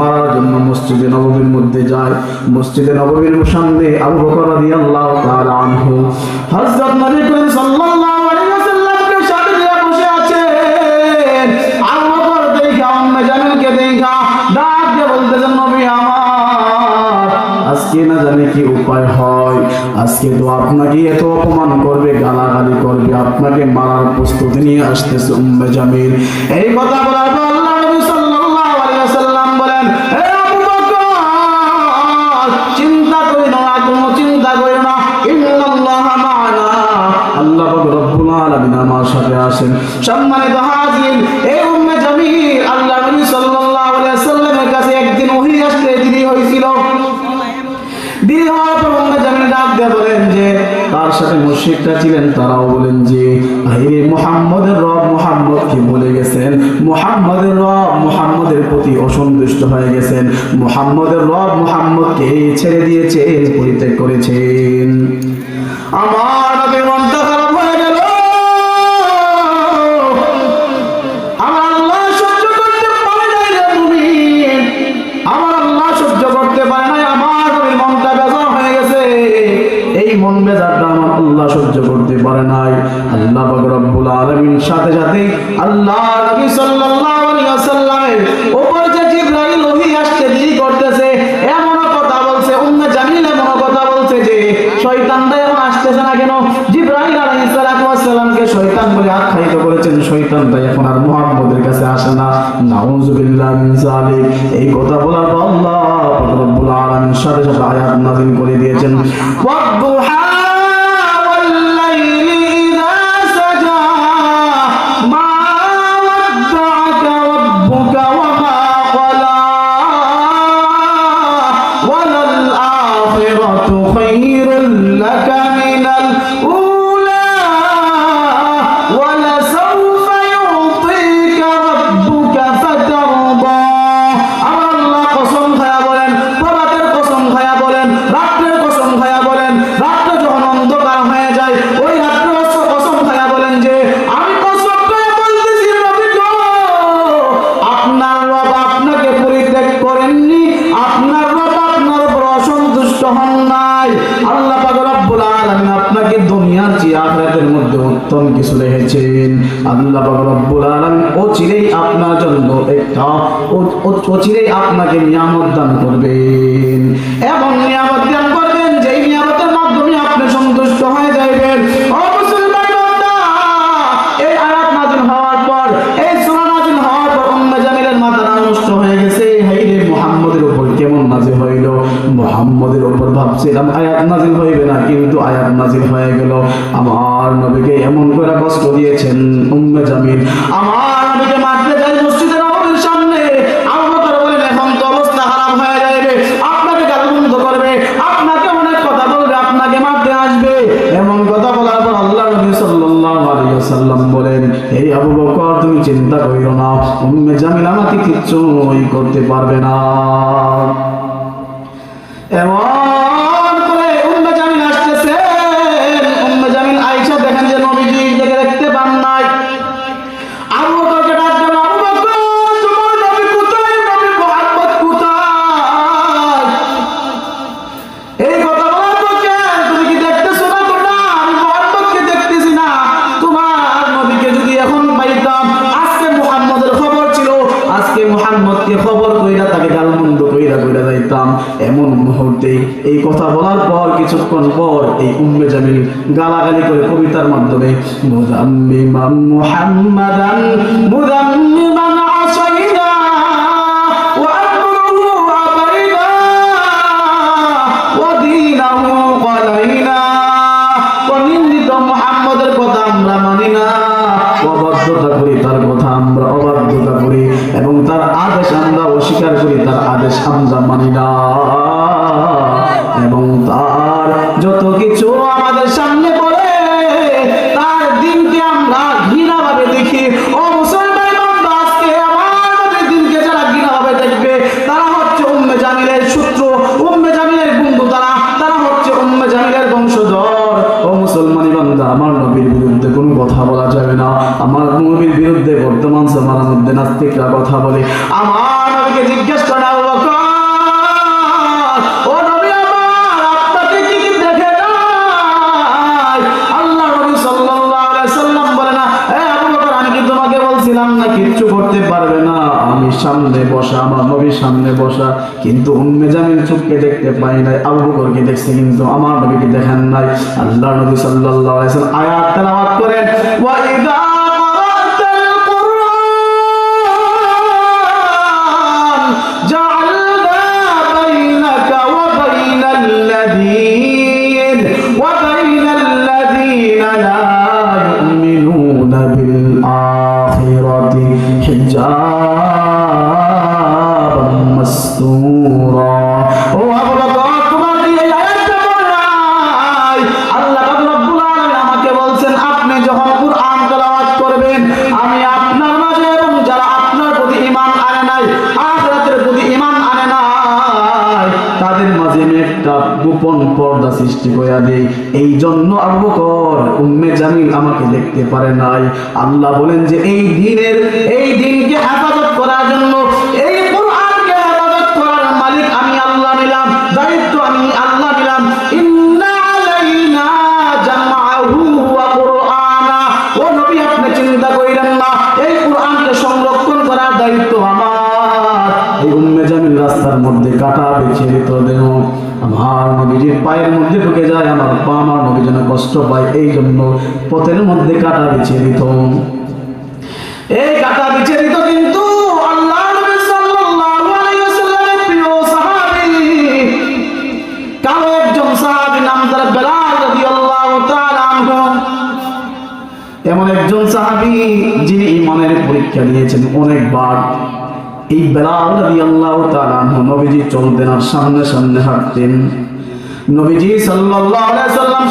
মারার জন্য মসজিদে নববীর মধ্যে যায়। মসজিদে নববীর সামনে আবু বকর রাদিয়াল্লাহু তাআলা আনহু হযরত নবী করিম সাল্লাল্লাহু আলাইহি ওয়াসাল্লামকে সাথে নিয়ে বসে আছেন। আবু বকর দেখা উম্মে জামিলকে দেখা ডাক দিয়ে বলতেছেন, নবী আমার, আজকে না জানি কি উপায় হয়, আজকে তো আপনাকে এত অপমান করবে, গালাগালি করবে, আপনাকে মারার প্রস্তুতি নিয়ে আসতেছে উম্মে জামিল। এই কথা বলার পর আল্লাহ নবী সাল্লাল্লাহু আলাইহি ওয়াসাল্লাম বলেন, হে আবু বকর, চিন্তা করিও না, কোনো চিন্তা করিও না, ইন্নাল্লাহা মা'ানা, আল্লাহ রব্বুল আলামিন আমার সাথে আছেন। সম্মানিত হাজির, এই উম্মে জামিল আল্লাহ নবী সাল্লাল্লাহু আলাইহি ওয়াসাল্লামের কাছে একদিন ওহী আসতে দেরি হয়েছিল। দেরি হওয়ার পর উম্মে জামিল ডাক দিয়ে বলেন যে তার সাথে মুশরিকরা ছিলেন, তারাও বলেন যে আরে মুহাম্মদের রব মুহাম্মদকে বলে গেছেন, মুহাম্মদের রব মুহাম্মদের প্রতি অসন্তুষ্ট হয়ে গেছেন, মুহাম্মদের রব মুহাম্মদকে ছেড়ে দিয়েছেন, পরিত্যাগ করেছেন। আমার নবীর মনটা খারাপ হয়ে গেল। আমার আল্লাহ সহ্য করতে পারে নাই রে মুমিন, আমার আল্লাহ সহ্য করতে পারে নাই, আমার নবীর মনটা বেজার হয়ে গেছে। এই মন বেজারটা আমার আল্লাহ সহ্য করতে পারে নাই। আল্লাহ পাক রব্বুল আলামিন সাথে সাথে আল্লাহ নবী সাল্লাল্লাহু আলাইহি ওয়াসাল্লামের উপর যে জিবরাইল ওহী আসতে দেরি করতেছে, এমন কথা বলছে উম্মে জামিল, এমন কথা বলছে যে শয়তানটা এখন আসতেছে না কেন? জিবরাইল আলাইহিস সালাতু ওয়াস সালামকে শয়তান বলে আখ্যায়িত করেছেন, শয়তানটা এখন আর মুহাম্মদের কাছে আসে না। নাউযুবিল্লাহি মিন যালিক। এই কথা বলার পর আল্লাহ পাক রব্বুল আলামিন সাথে সাথে আয়াত নাযিল করে দিয়েছেন, ওয়াদ-দুহা ওয়াল-লাইলি ইযা সাজা মা ওয়াদ্দা'আকা রাব্বুকা ওয়া মা ক্বালা ওয়ালাল আখিরাতু খায়রুল লাকা মিনাল উলা ওয়ালাসাউফা ইউতিকা রাব্বুকা ফাতারদা। আমার আল্লাহ কসম খায়া বলেন, প্রভাতের কসম খায়া বলেন, রাত্রের কসম খায়া বলেন, রাত্র যখন অন্ধকার হয়ে যায় ওই রাত্রের কসম খায়া বলেন যে আমি কসম করে বলতেছি নবী গো, আপনার রব আপনাকে পরিত্যাগ করেননি, আপনার রব আপনার উপর অসন্তুষ্ট হন নাই। আল্লাহ পাক রব্বুল আলামিন আপনাকে দুনিয়ার চেয়ে আখিরাতের মধ্যে উত্তম কিছু রেখেছেন। আল্লাহ পাক রব্বুল আলামিন অচিরেই আপনার জন্য একটা অচিরেই আপনাকে নিয়ামত দান করবেন, এবং নিয়ামত দান করবেন যেই নিয়ামতের মাধ্যমে আপনি সন্তুষ্ট হয়ে যাবেন। ও মুসলমান বান্দা, এই আয়াত নাযিল হওয়ার পর, এই সূরা নাযিল হওয়ার পর উম্মে জামিলের মাথাটা নষ্ট হয়ে গেছে। হায়রে মুহাম্মদের উপর কেমন নাযিল হইল, মুহাম্মদের উপর ভাবছিলাম আয়াত নাযিল হইবে না, কিন্তু আয়াত নাযিল হয়ে গেল। আমার নবীকে এমন করে কষ্ট দিয়েছেন উম্মে জামিল, আমার নবীকে মারতে যায় মসজিদে নববীর সামনে। আবু বকর বলেন এখন তো অবস্থা খারাপ হয়ে যাবে, আপনাকে গালমন্দ করবে, আপনাকে অনেক কথা বলবে, আপনাকে মারতে আসবে। এমন কথা বলার পর আল্লাহ নবী সাল্লাল্লাহু আলাইহি ওয়াসাল্লাম বলেন, এই আবু বকর তুমি চিন্তা করিও না, উম্মে জামিল আমাকে কিচ্ছুই করতে পারবে না। এমন করে উম্মে জামিল আসতেছে, উম্মে জামিল আয়েশা দেখেন যে নবীজি দেখতে পান নাই। আবু বকরকে ডাক দেন, আবু বকর তোমার নবী কোথায়, নবী মুহাম্মদ কোথায়? এই কথা বলার পর তুমি কি দেখতেছো না? তোমরা আমি মুহাম্মদকে দেখতেছি না। তোমার নবীকে যদি এখন পাইতাম, আজকে মুহাম্মদের খবর ছিল, আজকে মুহাম্মদকে খবর কইরা তাকে গালমন্দ কইরা যাইতাম। এমন মুহূর্তে এই কথা বলার পর কিছুক্ষণ পর এই উম্মে জামিল গালাগালি করে কবিতার মাধ্যমে মুযাম্মিমান মুহাম্মাদান মুযাম্মিমান আসাইনা ওয়া আমরুহু আবাইনা ওয়া দীনাহু ক্বালাইনা, নিন্দিত মুহাম্মদের কথা আমরা মানি না, অবাধ্যতা করি, তার কথা আমরা অবাধ্যতা করি, এবং তার আদেশ আমরা অস্বীকার করি, তার আদেশ আমরা মানি না, এবং তার যত কিছু আমাদের সামনে পড়ে তার দিনকে আমরা ঘৃণাভাবে দেখি। ও মুসলমান বান্দা, আজকে আমার দিনকে যারা ঘৃণাভাবে দেখবে তারা হচ্ছে উম্মে জামিলের শত্রু, উম্মে জামিলের বন্ধু, তারা হচ্ছে উম্মে জামিলের বংশধর। ও মুসলমানি বান্দা, আমার নবীর বিরুদ্ধে কোনো কথা বলা যাবে না। আমার নবীর বিরুদ্ধে বর্তমান জামানার মধ্যে নাস্তিকরা কথা বলে। আমার নবীকে জিজ্ঞেস করে আবু বকর আমার নবীর সামনে বসা, কিন্তু উম্মে জামিল চোখকে দেখতে পাই নাই, আবু বকরকে দেখছে কিন্তু আমার নবীকে দেখেন নাই। আল্লাহ নবী সাল্লাল্লাহু আলাইহি ওয়াসাল্লাম আয়াত তেলাওয়াত করেন, ওয়া ইযা ক্বারাতাল কুরআন জাআলনা বাইনাকা ওয়া বাইনাল্লাযীনা লা ইউমিনুনা বিল আখিরাতি হিজাবাম মাসতুরা। ও আবু বকর, তোমার কি এই আয়াতটা মনে নাই? আল্লাহ রাব্বুল আলামিন আমাকে বলছেন, আপনি যখন কুরআন তেলাওয়াত করবেন, আমি আপনার মাঝে এবং যারা আপনার প্রতি ঈমান আনে নাই, আখিরাতের প্রতি ঈমান আনে নাই, তাদের মাঝে আমি একটা গোপন পর্দা সৃষ্টি করে দেই। এই জন্য আবু বকর উম্মে জামিল আমাকে দেখতে পারে নাই। আল্লাহ বলেন যে এই দিনকে হেফাজত করার জন্য, এই কুরআনকে হেফাজত করার মালিক আমি আল্লাহ নিলাম, দায়িত্ব আমি আল্লাহ নিলাম। ইন্না আলাইনা জামআহু ওয়া কুরআনা। ও নবী, আপনি চিন্তা কইরেন না, এই কুরআনকে সংরক্ষণ করার দায়িত্ব আমার। এই উম্মে জামিল রাস্তার মধ্যে কাটা বিছিয়ে দিত, দেহ আমার নবীজির পায়ের মধ্যে ঢুকে যায়, আমার পা আমার নবী যেন কষ্ট পায়, এই জন্য পথের মধ্যে কাটা বিছিয়ে দিত। এই কাটা বিছিয়ে দিত, কিন্তু আল্লাহ নবী সাল্লাল্লাহু আলাইহি ওয়াসাল্লামের প্রিয় সাহাবী, কালো একজন সাহাবী, নাম তার বেলাল রাদিয়াল্লাহু তাআলা আনহু। এমন একজন সাহাবী যিনি ঈমানের পরীক্ষা দিয়েছেন অনেকবার। এই বেলাল রাদিয়াল্লাহু তাআলা আনহু নবীজি চলতেন আর সামনে সামনে হাঁটতেন। নবীজি সাল্লাল্লাহু আলাইহি ওয়াসাল্লাম